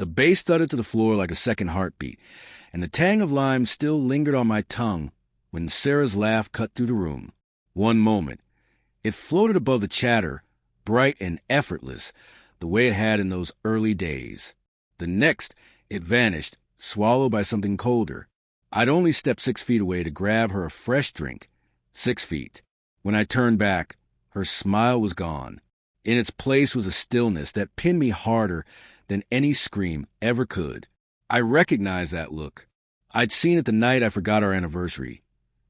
The bass thudded to the floor like a second heartbeat, and the tang of lime still lingered on my tongue when Sarah's laugh cut through the room. One moment, it floated above the chatter, bright and effortless, the way it had in those early days. The next, it vanished, swallowed by something colder. I'd only stepped 6 feet away to grab her a fresh drink. 6 feet. When I turned back, her smile was gone. In its place was a stillness that pinned me harder than any scream ever could. I recognized that look. I'd seen it the night I forgot our anniversary,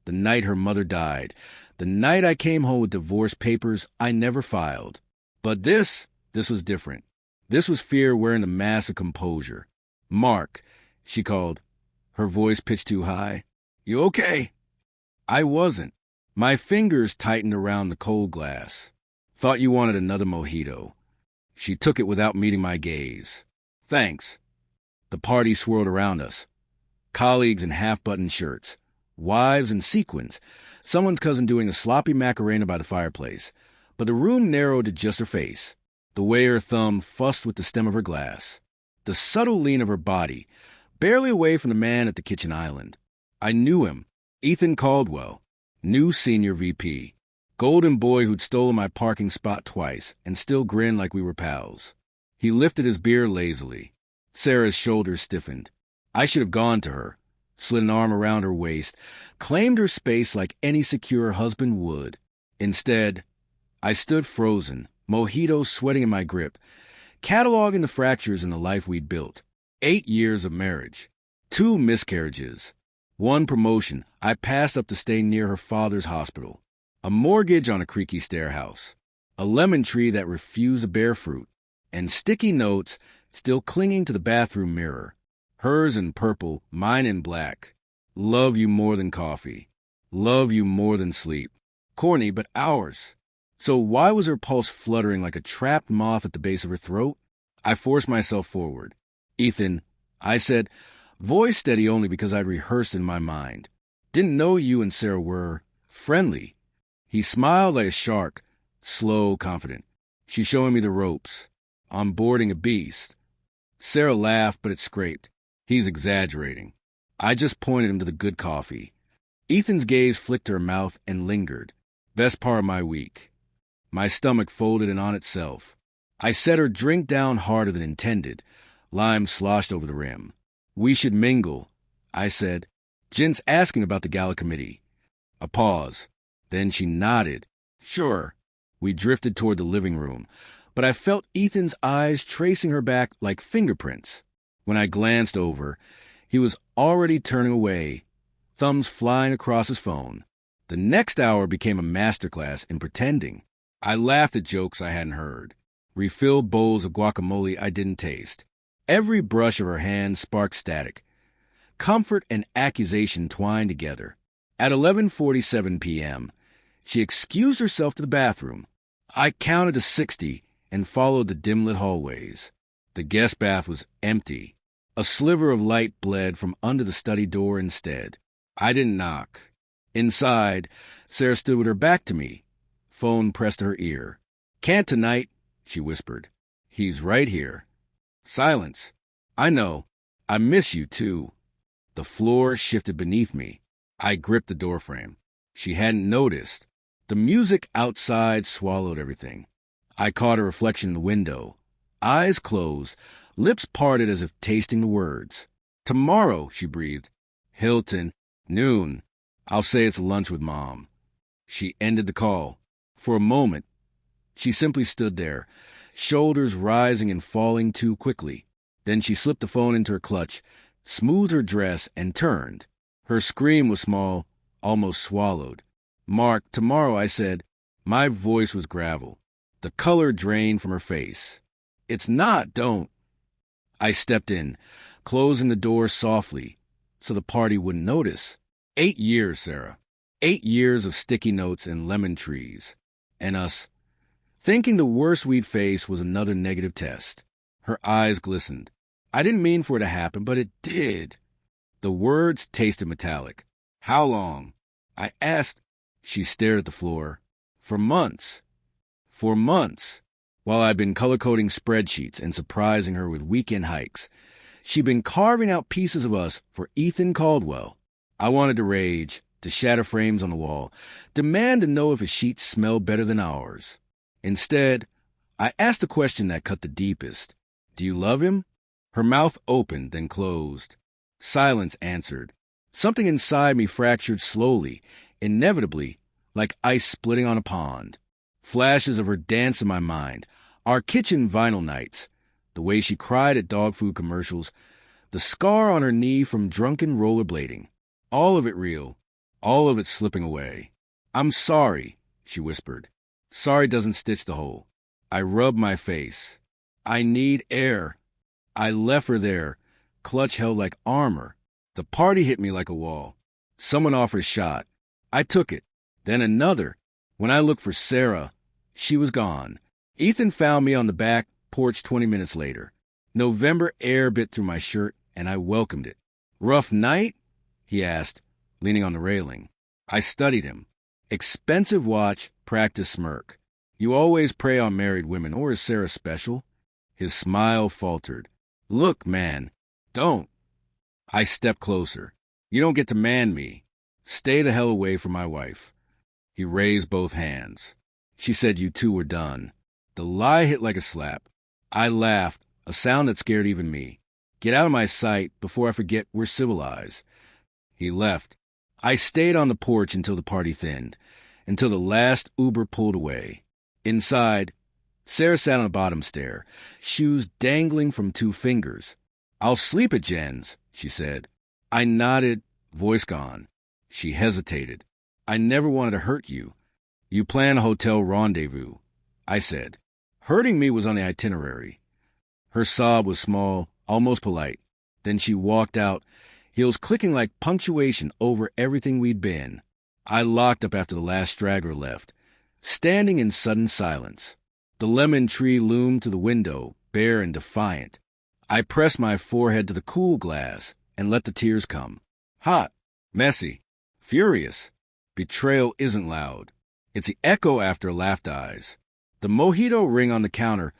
the night her mother died, the night I came home with divorce papers I never filed. But this was different. This was fear wearing the mask of composure. "Mark," she called, her voice pitched too high. "You okay?" I wasn't. My fingers tightened around the cold glass. "Thought you wanted another mojito." She took it without meeting my gaze. "Thanks." The party swirled around us. Colleagues in half-buttoned shirts, wives in sequins, someone's cousin doing a sloppy Macarena by the fireplace. But the room narrowed to just her face, the way her thumb fussed with the stem of her glass, the subtle lean of her body, barely away from the man at the kitchen island. I knew him, Ethan Caldwell, new senior VP, golden boy who'd stolen my parking spot twice and still grinned like we were pals. He lifted his beer lazily. Sarah's shoulders stiffened. I should have gone to her, slid an arm around her waist, claimed her space like any secure husband would. Instead, I stood frozen, mojito sweating in my grip, cataloging the fractures in the life we'd built. 8 years of marriage, 2 miscarriages, 1 promotion I passed up to stay near her father's hospital, a mortgage on a creaky stairhouse, a lemon tree that refused to bear fruit, and sticky notes still clinging to the bathroom mirror, hers in purple, mine in black. "Love you more than coffee. Love you more than sleep." Corny, but ours. So why was her pulse fluttering like a trapped moth at the base of her throat? I forced myself forward. "Ethan," I said, voice steady only because I'd rehearsed in my mind. "Didn't know you and Sarah were friendly." He smiled like a shark, slow, confident. "She's showing me the ropes. I'm boarding a beast." Sarah laughed, but it scraped. He's exaggerating. I just pointed him to the good coffee. Ethan's gaze flicked to her mouth and lingered. Best part of my week. My stomach folded in on itself. I set her drink down harder than intended. Lime sloshed over the rim. "We should mingle," I said. "Jent's asking about the gala committee." A pause. Then she nodded. "Sure." We drifted toward the living room, but I felt Ethan's eyes tracing her back like fingerprints. When I glanced over, he was already turning away, thumbs flying across his phone. The next hour became a masterclass in pretending. I laughed at jokes I hadn't heard, refilled bowls of guacamole I didn't taste. Every brush of her hand sparked static. Comfort and accusation twined together. At 11:47 p.m., she excused herself to the bathroom. I counted to 60 and followed the dim-lit hallways. The guest bath was empty. A sliver of light bled from under the study door instead. I didn't knock. Inside, Sarah stood with her back to me, phone pressed to her ear. "Can't tonight," she whispered. "He's right here." Silence. "I know. I miss you, too." The floor shifted beneath me. I gripped the doorframe. She hadn't noticed. The music outside swallowed everything. I caught a reflection in the window. Eyes closed, lips parted as if tasting the words. "Tomorrow," she breathed. "Hilton, noon. I'll say it's lunch with Mom." She ended the call. For a moment, she simply stood there, shoulders rising and falling too quickly. Then she slipped the phone into her clutch, smoothed her dress, and turned. Her scream was small, almost swallowed. "Mark, tomorrow," I said. My voice was gravel. The color drained from her face. "It's not, don't." I stepped in, closing the door softly so the party wouldn't notice. 8 years, Sarah. 8 years of sticky notes and lemon trees. And us, thinking the worst we'd face was another negative test. Her eyes glistened. I didn't mean for it to happen, but it did. The words tasted metallic. "How long?" I asked. She stared at the floor. "For months." "For months." while I'd been color-coding spreadsheets and surprising her with weekend hikes. She'd been carving out pieces of us for Ethan Caldwell. I wanted to rage, to shatter frames on the wall, demand to know if his sheets smelled better than ours. Instead, I asked the question that cut the deepest. Do you love him? Her mouth opened, then closed. Silence answered. Something inside me fractured slowly, inevitably, like ice splitting on a pond. Flashes of her dance in my mind, our kitchen vinyl nights, the way she cried at dog food commercials, the scar on her knee from drunken rollerblading. All of it real, all of it slipping away. I'm sorry, she whispered. Sorry doesn't stitch the hole. I rubbed my face. I need air. I left her there, clutch held like armor. The party hit me like a wall. Someone offered a shot. I took it. Then another. When I looked for Sarah, she was gone. Ethan found me on the back porch 20 minutes later. November air bit through my shirt, and I welcomed it. Rough night? He asked, leaning on the railing. I studied him. Expensive watch, practice smirk. You always prey on married women, or is Sarah special? His smile faltered. Look, man, don't. I stepped closer. You don't get to man me. Stay the hell away from my wife. He raised both hands. She said you two were done. The lie hit like a slap. I laughed, a sound that scared even me. Get out of my sight before I forget we're civilized. He left. I stayed on the porch until the party thinned, until the last Uber pulled away. Inside, Sarah sat on the bottom stair, shoes dangling from 2 fingers. I'll sleep at Jen's, she said. I nodded, voice gone. She hesitated. I never wanted to hurt you. You planned a hotel rendezvous, I said. Hurting me was on the itinerary. Her sob was small, almost polite. Then she walked out, heels clicking like punctuation over everything we'd been. I locked up after the last straggler left, standing in sudden silence. The lemon tree loomed to the window, bare and defiant. I pressed my forehead to the cool glass and let the tears come. Hot, messy, furious. Betrayal isn't loud. It's the echo after a laugh dies. The mojito ring on the counter,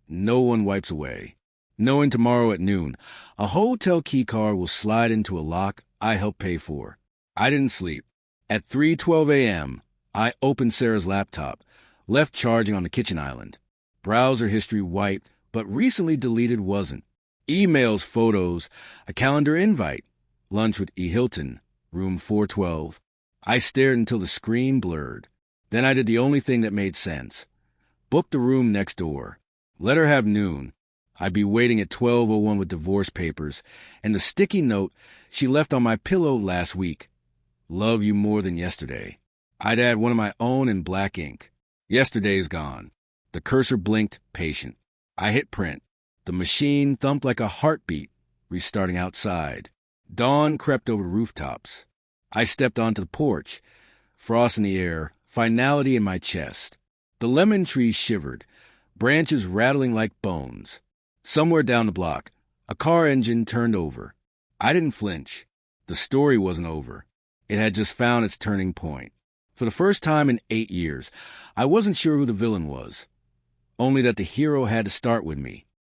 no one wipes away. Knowing tomorrow at noon, a hotel key card will slide into a lock I helped pay for. I didn't sleep. At 3:12 a.m., I opened Sarah's laptop, left charging on the kitchen island. Browser history wiped, but recently deleted wasn't. Emails, photos, a calendar invite. Lunch with E. Hilton, room 412. I stared until the screen blurred. Then I did the only thing that made sense. Booked the room next door. Let her have noon. I'd be waiting at 12:01 with divorce papers and the sticky note she left on my pillow last week. Love you more than yesterday. I'd add one of my own in black ink. Yesterday's gone. The cursor blinked, patient. I hit print. The machine thumped like a heartbeat, restarting outside. Dawn crept over rooftops. I stepped onto the porch. Frost in the air, finality in my chest. The lemon tree shivered, branches rattling like bones. Somewhere down the block, a car engine turned over. I didn't flinch. The story wasn't over. It had just found its turning point. For the first time in 8 years, I wasn't sure who the villain was. Only that the hero had to start with me.